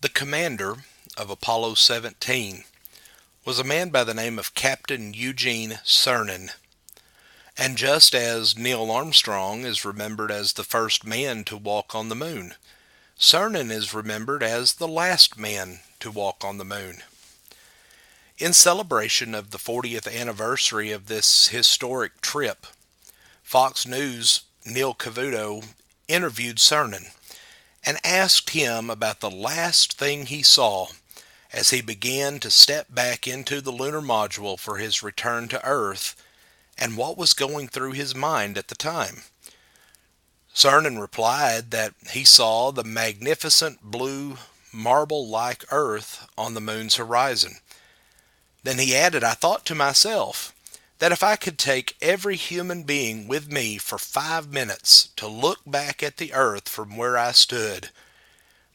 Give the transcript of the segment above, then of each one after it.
The commander of Apollo 17 was a man by the name of Captain Eugene Cernan. And just as Neil Armstrong is remembered as the first man to walk on the moon, Cernan is remembered as the last man to walk on the moon. In celebration of the 40th anniversary of this historic trip, Fox News' Neil Cavuto interviewed Cernan and asked him about the last thing he saw as he began to step back into the lunar module for his return to Earth and what was going through his mind at the time. Cernan replied that he saw the magnificent blue marble-like Earth on the moon's horizon. Then he added, "I thought to myself that if I could take every human being with me for 5 minutes to look back at the Earth from where I stood,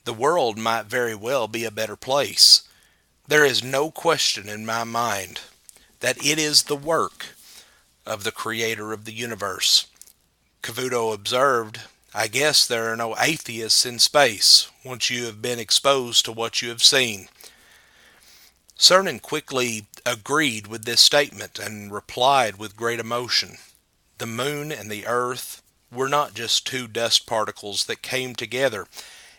the world might very well be a better place. There is no question in my mind that it is the work of the Creator of the universe." Cavuto observed, "I guess there are no atheists in space once you have been exposed to what you have seen." Cernan quickly agreed with this statement and replied with great emotion. The moon and the earth were not just two dust particles that came together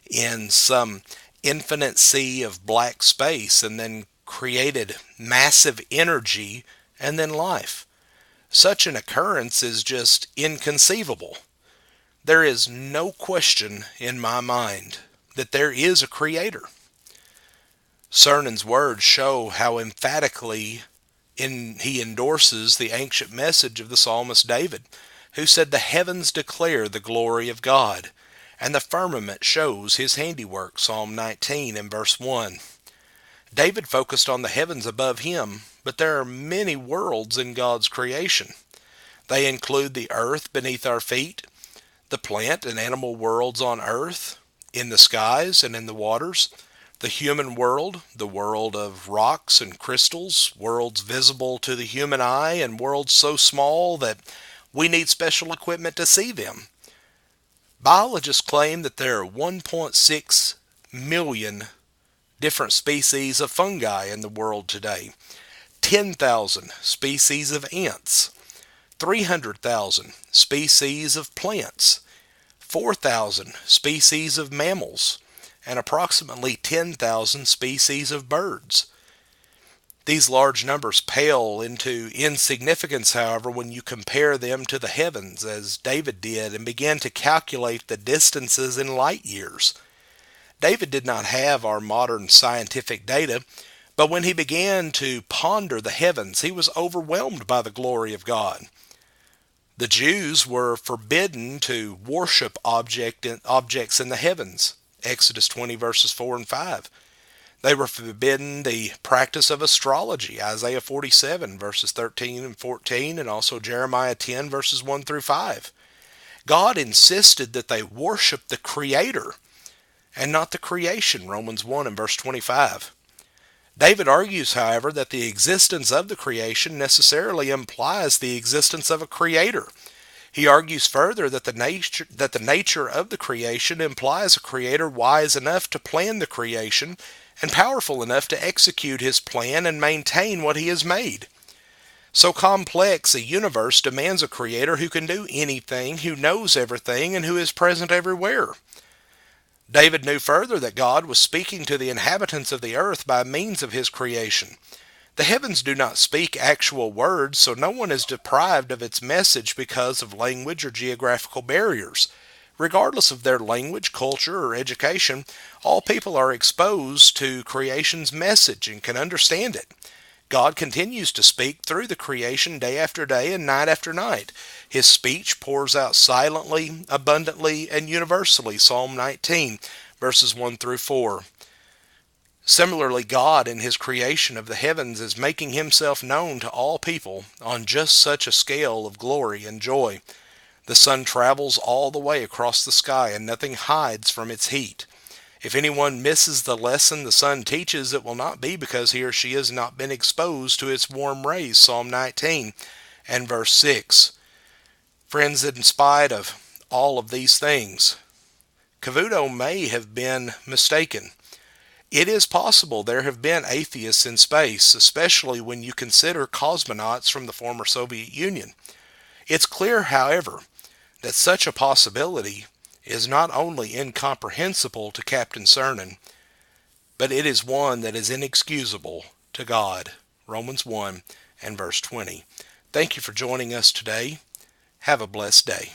in some infinite sea of black space and then created massive energy and then life. Such an occurrence is just inconceivable. There is no question in my mind that there is a creator. Cernan's words show how emphatically he endorses the ancient message of the psalmist David, who said, "The heavens declare the glory of God, and the firmament shows his handiwork," Psalm 19 and verse 1. David focused on the heavens above him, but there are many worlds in God's creation. They include the earth beneath our feet, the plant and animal worlds on earth, in the skies and in the waters, the human world, the world of rocks and crystals, worlds visible to the human eye, and worlds so small that we need special equipment to see them. Biologists claim that there are 1.6 million different species of fungi in the world today, 10,000 species of ants, 300,000 species of plants, 4,000 species of mammals, and approximately 10,000 species of birds. These large numbers pale into insignificance, however, when you compare them to the heavens, as David did, and begin to calculate the distances in light years. David did not have our modern scientific data, but when he began to ponder the heavens, he was overwhelmed by the glory of God. The Jews were forbidden to worship objects in the heavens, Exodus 20 verses 4 and 5. They were forbidden the practice of astrology, Isaiah 47 verses 13 and 14, and also Jeremiah 10 verses 1 through 5. God insisted that they worship the Creator and not the creation, Romans 1 and verse 25. David argues, however, that the existence of the creation necessarily implies the existence of a creator. He argues further that the nature of the creation implies a creator wise enough to plan the creation and powerful enough to execute his plan and maintain what he has made. So complex a universe demands a creator who can do anything, who knows everything, and who is present everywhere. David knew further that God was speaking to the inhabitants of the earth by means of his creation. The heavens do not speak actual words, so no one is deprived of its message because of language or geographical barriers. Regardless of their language, culture, or education, all people are exposed to creation's message and can understand it. God continues to speak through the creation day after day and night after night. His speech pours out silently, abundantly, and universally, Psalm 19, verses 1 through 4. Similarly, God in his creation of the heavens is making himself known to all people on just such a scale of glory and joy. The sun travels all the way across the sky and nothing hides from its heat. If anyone misses the lesson the sun teaches, it will not be because he or she has not been exposed to its warm rays, Psalm 19 and verse 6. Friends, in spite of all of these things, Cavuto may have been mistaken. It is possible there have been atheists in space, especially when you consider cosmonauts from the former Soviet Union. It's clear, however, that such a possibility is not only incomprehensible to Captain Cernan, but it is one that is inexcusable to God. Romans 1 and verse 20. Thank you for joining us today. Have a blessed day.